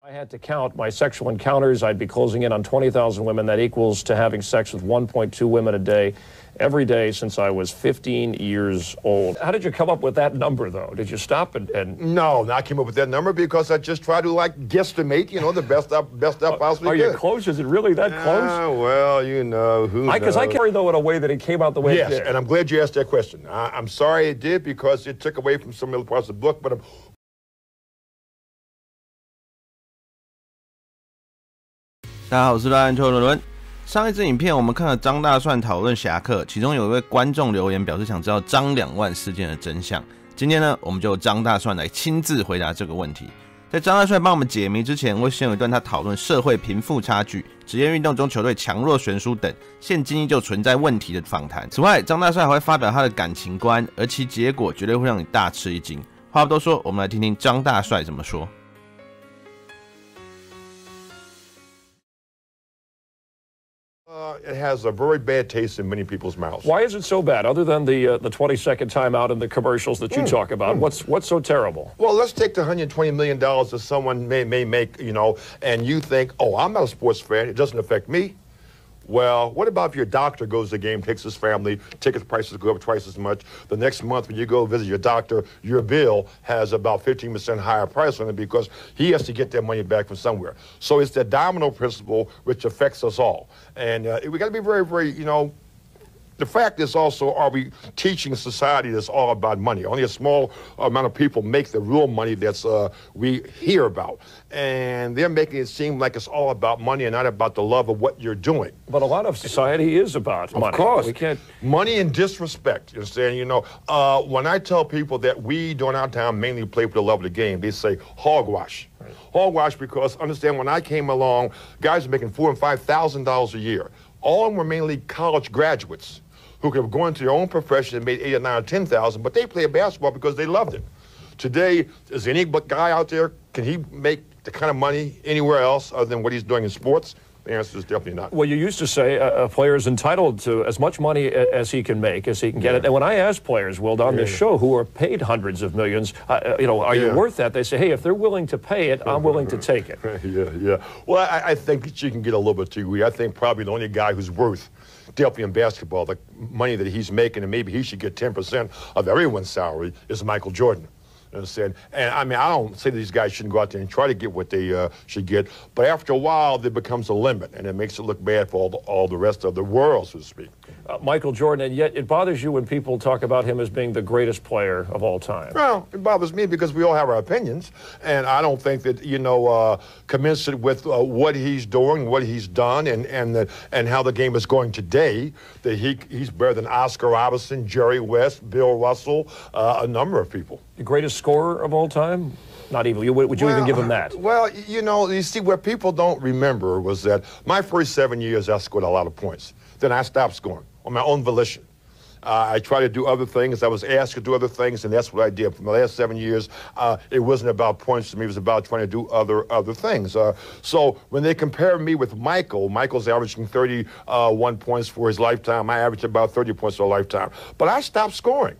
I had to count my sexual encounters. I'd be closing in on 20,000 women. That equals to having sex with 1.2 women a day, every day since I was 15 years old. How did you come up with that number, though? Did you stop and... No, I came up with that number because I just tried to, guesstimate, the best I possibly could. Are you close? Is it really that close? Well, who knows? Because I carry, though, in a way that it came out the way it did. Yes, and I'm glad you asked that question. I'm sorry it did because it took away from some other parts of the book, but 大家好，我是乱篮球伦伦。上一支影片我们看了张大帅讨论侠客，其中有一位观众留言表示想知道张2万事件的真相。今天呢，我们就由张大帅来亲自回答这个问题。在张大帅帮我们解谜之前，我先有一段他讨论社会贫富差距、职业运动中球队强弱悬殊等现今依旧存在问题的访谈。此外，张大帅还会发表他的感情观，而其结果绝对会让你大吃一惊。话不多说，我们来听听张大帅怎么说。It has a very bad taste in many people's mouths. Why is it so bad? Other than the 20-second timeout and the commercials that you talk about, what's so terrible? Well, let's take the $120 million that someone may make, and you think, oh, I'm not a sports fan. It doesn't affect me. Well, what about if your doctor goes to the game, takes his family, ticket prices go up twice as much. The next month when you go visit your doctor, your bill has about 15% higher price on it because he has to get that money back from somewhere. So it's the domino principle which affects us all. And we got to be very, very, the fact is also, are we teaching a society that's all about money? Only a small amount of people make the real money that's we hear about. And they're making it seem like it's all about money and not about the love of what you're doing. But a lot of society is about money. Of course. We can't... Money and disrespect. You understand? When I tell people that we, during our time, mainly play for the love of the game, they say hogwash. Right. Hogwash because, understand, when I came along, guys were making $4,000 and $5,000 a year. All of them were mainly college graduates who could have gone into their own profession and made $8,000 or $9,000 or $10,000, but they played basketball because they loved it. Today, is any guy out there, can he make the kind of money anywhere else other than what he's doing in sports? The answer is definitely not. Well, you used to say a player is entitled to as much money as he can make, as he can get it. And when I ask players, Will, on this show, who are paid hundreds of millions, are you worth that? They say, hey, if they're willing to pay it, I'm willing to take it. Yeah. Well, I think that you can get a little bit too greedy. I think probably the only guy who's worth, definitely in basketball, the money that he's making, and maybe he should get 10% of everyone's salary, is Michael Jordan. Understand? And I mean, I don't say that these guys shouldn't go out there and try to get what they should get, but after a while, there becomes a limit, and it makes it look bad for all the rest of the world, so to speak. Michael Jordan, and yet it bothers you when people talk about him as being the greatest player of all time. Well, it bothers me because we all have our opinions, and I don't think that, commensurate with what he's doing, what he's done, and how the game is going today, that he's better than Oscar Robertson, Jerry West, Bill Russell, a number of people. The greatest scorer of all time? Not even. Would you even give him that? Well, you see, what people don't remember was that my first 7 years, I scored a lot of points. Then I stopped scoring on my own volition. I tried to do other things. I was asked to do other things, and that's what I did. For the last 7 years, it wasn't about points to me. It was about trying to do other things. So when they compare me with Michael's averaging 31 points for his lifetime. I averaged about 30 points for a lifetime. But I stopped scoring.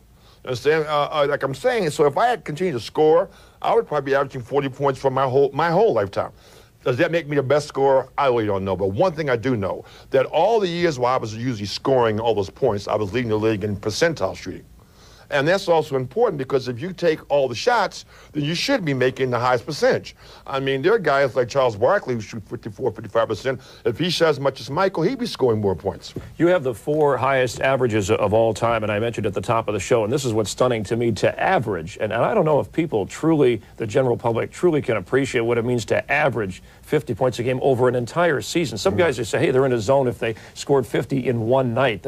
Understand? Like I'm saying, so if I had continued to score, I would probably be averaging 40 points for my whole lifetime. Does that make me the best scorer? I really don't know. But one thing I do know, that all the years while I was usually scoring all those points, I was leading the league in percentile shooting. And that's also important because if you take all the shots, then you should be making the highest percentage. I mean, there are guys like Charles Barkley who shoot 54, 55%. If he shot as much as Michael, he'd be scoring more points. You have the 4 highest averages of all time, and I mentioned at the top of the show, and this is what's stunning to me, to average. And I don't know if people truly, the general public, truly can appreciate what it means to average 50 points a game over an entire season. Some guys just say, hey, they're in a zone if they scored 50 in one night.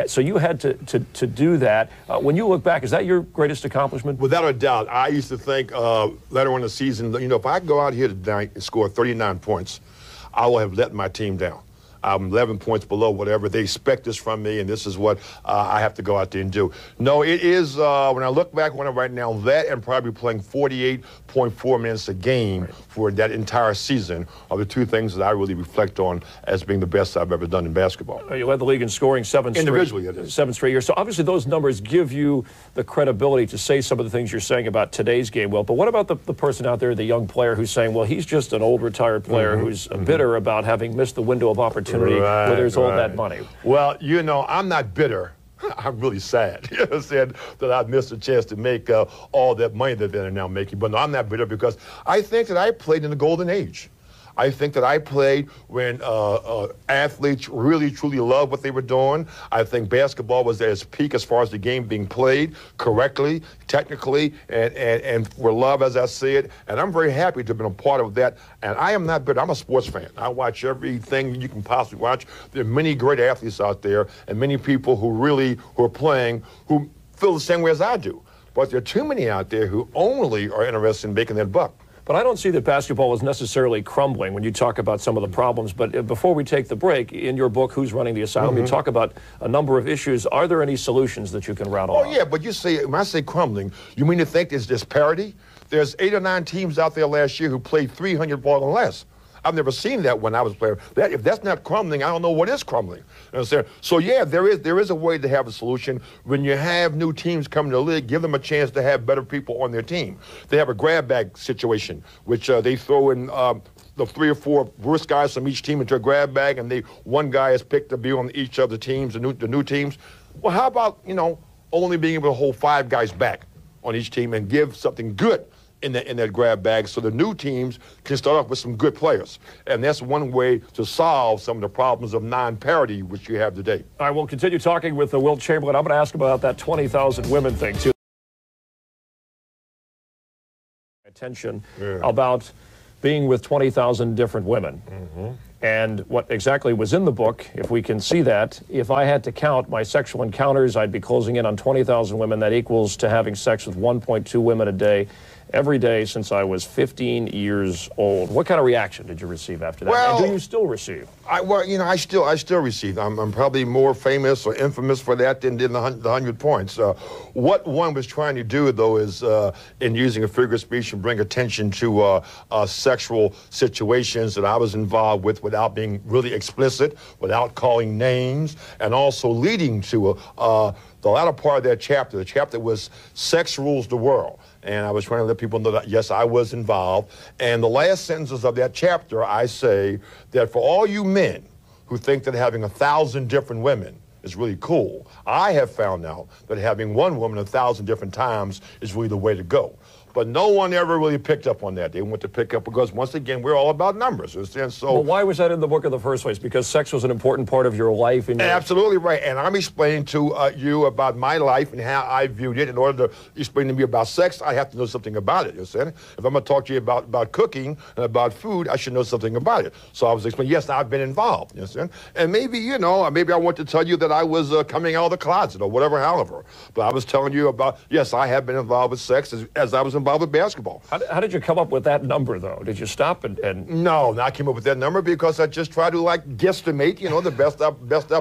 So you had to do that. When you look back, is that your greatest accomplishment? Without a doubt. I used to think later on in the season, if I go out here tonight and score 39 points, I will have let my team down. I'm 11 points below whatever. They expect this from me, and this is what I have to go out there and do. No, it is, when I look back on it right now, that and probably playing 48.4 minutes a game for that entire season are the two things that I really reflect on as being the best I've ever done in basketball. You led the league in scoring individually, seven straight years. So obviously those numbers give you the credibility to say some of the things you're saying about today's game, Will. But what about the person out there, the young player who's saying, well, he's just an old retired player who's bitter about having missed the window of opportunity where there's all that money? Well, you know, I'm not bitter. I'm really sad, you know, said that I missed a chance to make all that money that they're now making. But no, I'm not bitter because I think that I played in the golden age. I think that I played when athletes really, truly loved what they were doing. I think basketball was at its peak as far as the game being played correctly, technically, and for love, as I said. And I'm very happy to have been a part of that. And I am not bitter. I'm a sports fan. I watch everything you can possibly watch. There are many great athletes out there and many people who are playing who feel the same way as I do. But there are too many out there who only are interested in making that buck. But I don't see that basketball is necessarily crumbling when you talk about some of the problems. But before we take the break, in your book, Who's Running the Asylum, you talk about a number of issues. Are there any solutions that you can rattle off? Oh, yeah, but when I say crumbling, you mean to think there's this parity? There's 8 or 9 teams out there last year who played 300 ball and less. I've never seen that when I was playing. If that's not crumbling, I don't know what is crumbling. You understand? So yeah, there is a way to have a solution. When you have new teams coming to the league, give them a chance to have better people on their team. They have a grab bag situation, which they throw in the 3 or 4 worst guys from each team into a grab bag, and one guy is picked to be on each of the teams, the new teams. Well, how about, you know, only being able to hold 5 guys back on each team and give something good in that grab bag so the new teams can start off with some good players. And that's one way to solve some of the problems of non-parity which you have today. All right, we'll continue talking with Wilt Chamberlain. I'm going to ask about that 20,000 women thing, too. Attention about being with 20,000 different women. And what exactly was in the book, if we can see that, if I had to count my sexual encounters, I'd be closing in on 20,000 women. That equals to having sex with 1.2 women a day, every day since I was 15 years old. What kind of reaction did you receive after that? Well, and do you still receive? I still receive. I'm probably more famous or infamous for that than the 100 points. What one was trying to do, though, is in using a figure of speech and bring attention to sexual situations that I was involved with without being really explicit, without calling names, and also leading to the latter part of that chapter. The chapter was Sex Rules the World. And I was trying to let people know that, yes, I was involved. And the last sentences of that chapter, I say that for all you men who think that having 1,000 different women is really cool, I have found out that having one woman 1,000 different times is really the way to go. But no one ever really picked up on that. They went to pick up because, once again, we're all about numbers. And so, well, why was that in the book in the first place? Because sex was an important part of your life. Absolutely right. And I'm explaining to you about my life and how I viewed it. In order to explain to me about sex, I have to know something about it. You understand? If I'm going to talk to you about cooking and about food, I should know something about it. So I was explaining, yes, I've been involved. You understand? And maybe, maybe I want to tell you that I was coming out of the closet or whatever, however. But I was telling you about, yes, I have been involved with sex as I was involved with basketball. How did you come up with that number, though? Did you stop and... No, I came up with that number because I just tried to, guesstimate, the best I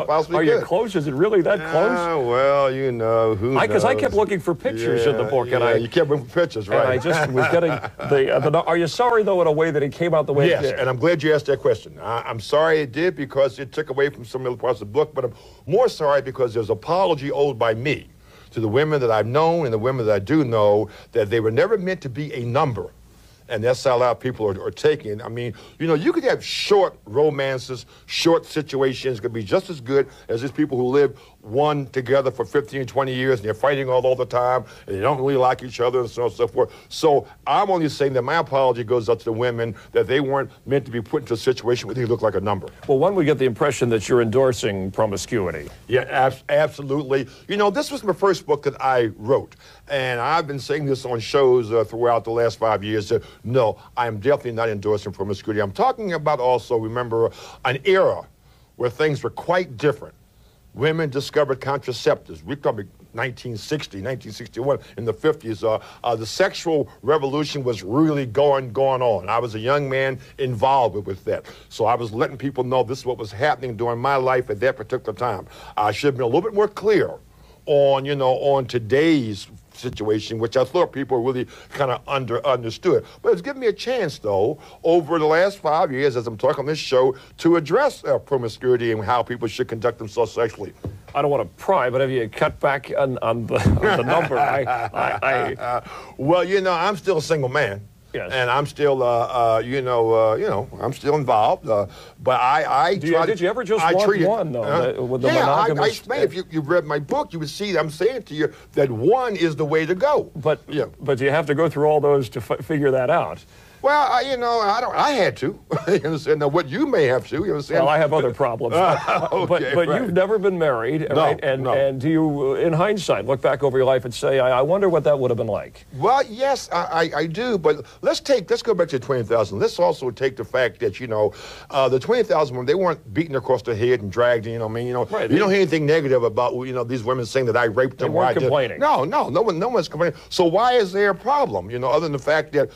possibly could. Are you close? Is it really that close? Well, who knows? Because I kept looking for pictures in the book. You kept looking for pictures, right. And I just was getting the... Are you sorry, though, in a way that it came out the way it did? Yes, and I'm glad you asked that question. I'm sorry it did because it took away from some other parts of the book, but I'm more sorry because there's an apology owed by me to the women that I've known and the women that I do know, that they were never meant to be a number. And that's how a lot of people are taking. I mean, you could have short romances, short situations, could be just as good as these people who live one together for 15, 20 years, and they're fighting all the time, and they don't really like each other, and so on and so forth. So I'm only saying that my apology goes out to the women, that they weren't meant to be put into a situation where they look like a number. Well, one would get the impression that you're endorsing promiscuity. Yeah, absolutely. This was my first book that I wrote, and I've been saying this on shows throughout the last 5 years, that no, I am definitely not endorsing promiscuity. I'm talking about also, remember, an era where things were quite different. Women discovered contraceptives. We're talking 1960, 1961, in the 50s, the sexual revolution was really going on. I was a young man involved with that. So I was letting people know this is what was happening during my life at that particular time. I should have been a little bit more clear on today's situation, which I thought people really kind of understood. But it's given me a chance, though, over the last 5 years, as I'm talking on this show, to address promiscuity and how people should conduct themselves sexually. I don't want to pry, but have you cut back on the number? Well, I'm still a single man. Yes. And I'm still, I'm still involved. But I did you ever just want one, though, with the monogamous? If you read my book, you would see that I'm saying to you that one is the way to go. But you have to go through all those to figure that out. Well, I had to. You understand? Now, what you may have to, you understand? Well, I have other problems. Okay, but right. You've never been married, right? And do you, in hindsight, look back over your life and say, I wonder what that would have been like? Well, yes, I do. But let's go back to the 20,000. Let's also take the fact that, the 20,000 women, they weren't beaten across the head and dragged, right, you don't hear anything negative about, these women saying that I raped them. They weren't complaining. No one's complaining. So why is there a problem, other than the fact that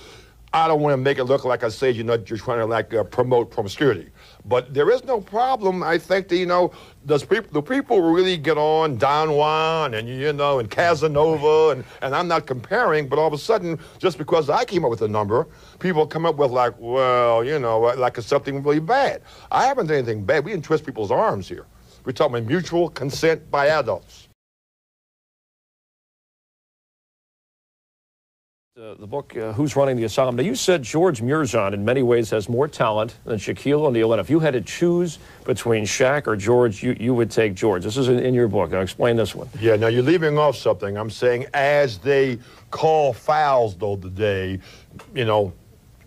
I don't want to make it look like I say, you're trying to promote promiscuity. But there is no problem. I think that, the people really get on Don Juan and, and Casanova, and I'm not comparing, but all of a sudden, just because I came up with a number, people come up with like it's something really bad. I haven't done anything bad. We didn't twist people's arms here. We're talking about mutual consent by adults. The book, Who's Running the Asylum? Now, you said George Mirzan, in many ways, has more talent than Shaquille O'Neal, and if you had to choose between Shaq or George, you would take George. This is in your book. Now, explain this one. Yeah, now you're leaving off something. I'm saying as they call fouls, though, today,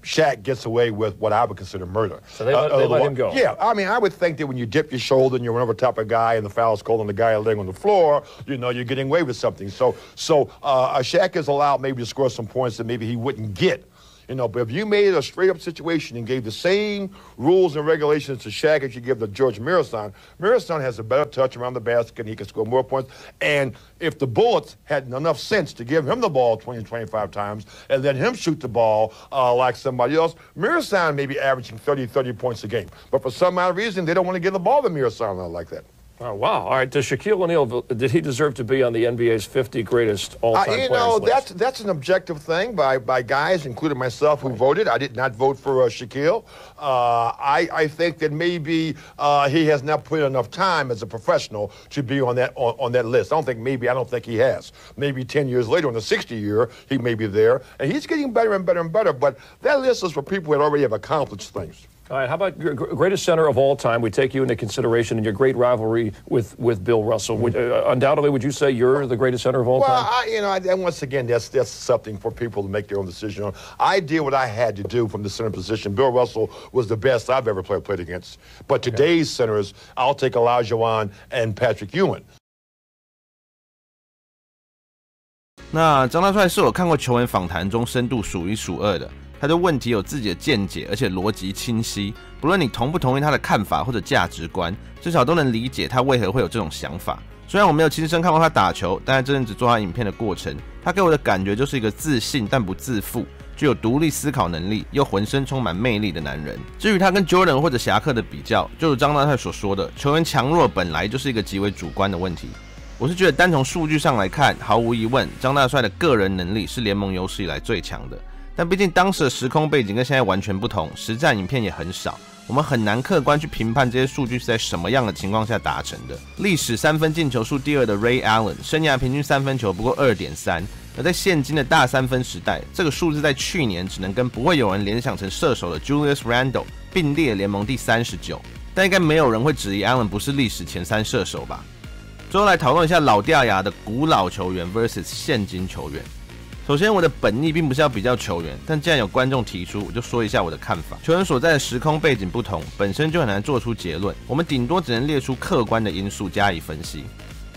Shaq gets away with what I would consider murder. So they let him go. Yeah, I would think that when you dip your shoulder and you run over top of a guy and the foul's called on the guy laying on the floor, you're getting away with something. So Shaq is allowed maybe to score some points that maybe he wouldn't get. But if you made it a straight-up situation and gave the same rules and regulations to Shaq as you give to George Mirzan, Mirzan has a better touch around the basket and he can score more points. And if the Bullets had enough sense to give him the ball 20, 25 times and let him shoot the ball like somebody else, Mirzan may be averaging 30 points a game. But for some odd reason, they don't want to give the ball to Mirzan like that. Oh, wow. All right. Does Shaquille O'Neal, did he deserve to be on the NBA's 50 greatest all-time players list? That's an objective thing by guys, including myself, who voted. I did not vote for Shaquille. I think that maybe he has not put enough time as a professional to be on that list. I don't think he has. Maybe 10 years later, in the 60 year, he may be there. And he's getting better and better and better. But that list is for people that already have accomplished things. All right, how about your greatest center of all time? We take you into consideration in your great rivalry with Bill Russell. Undoubtedly, would you say you're the greatest center of all time? Well, once again, that's something for people to make their own decision on. I did what I had to do from the center position. Bill Russell was the best I've ever played against. But today's centers, I'll take Olajuwon and Patrick Ewing. 那张大帅是我看过球员访谈中深度数一数二的。他对问题有自己的见解，而且逻辑清晰。不论你同不同意他的看法或者价值观，至少都能理解他为何会有这种想法。虽然我没有亲身看过他打球，但在这阵子做他影片的过程，他给我的感觉就是一个自信但不自负，具有独立思考能力又浑身充满魅力的男人。至于他跟 Jordan 或者侠客的比较，就如张大帅所说的，球员强弱本来就是一个极为主观的问题。我是觉得单从数据上来看，毫无疑问，张大帅的个人能力是联盟有史以来最强的。但毕竟当时的时空背景跟现在完全不同，实战影片也很少，我们很难客观去评判这些数据是在什么样的情况下达成的。历史三分进球数第2的 Ray Allen， 生涯平均三分球不过 2.3， 而在现今的大三分时代，这个数字在去年只能跟不会有人联想成射手的 Julius Randle 并列联盟第39，但应该没有人会质疑 Allen 不是历史前3射手吧。最后来讨论一下老掉牙的古老球员 vs 现今球员。首先，我的本意并不是要比较球员，但既然有观众提出，我就说一下我的看法。球员所在的时空背景不同，本身就很难做出结论，我们顶多只能列出客观的因素加以分析。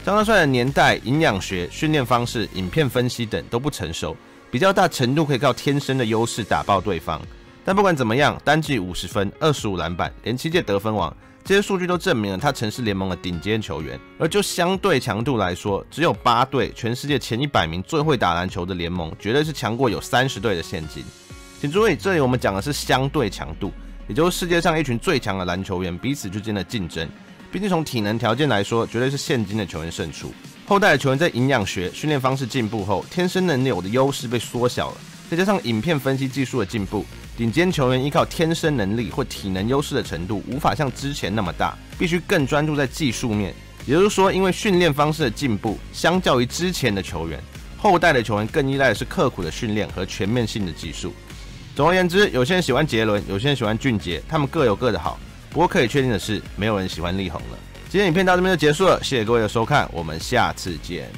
张大帅的年代、营养学、训练方式、影片分析等都不成熟，比较大程度可以靠天生的优势打爆对方。但不管怎么样，单季50分、25篮板，连7届得分王，这些数据都证明了他曾是联盟的顶尖球员。而就相对强度来说，只有8队全世界前100名最会打篮球的联盟，绝对是强过有30队的现今。请注意，这里我们讲的是相对强度，也就是世界上一群最强的篮球员彼此之间的竞争。毕竟从体能条件来说，绝对是现今的球员胜出。后代的球员在营养学、训练方式进步后，天生能有的优势被缩小了，再加上影片分析技术的进步，顶尖球员依靠天生能力或体能优势的程度无法像之前那么大，必须更专注在技术面。也就是说，因为训练方式的进步，相较于之前的球员，后代的球员更依赖的是刻苦的训练和全面性的技术。总而言之，有些人喜欢杰伦，有些人喜欢俊杰，他们各有各的好。不过可以确定的是，没有人喜欢力宏了。今天影片到这边就结束了，谢谢各位的收看，我们下次见。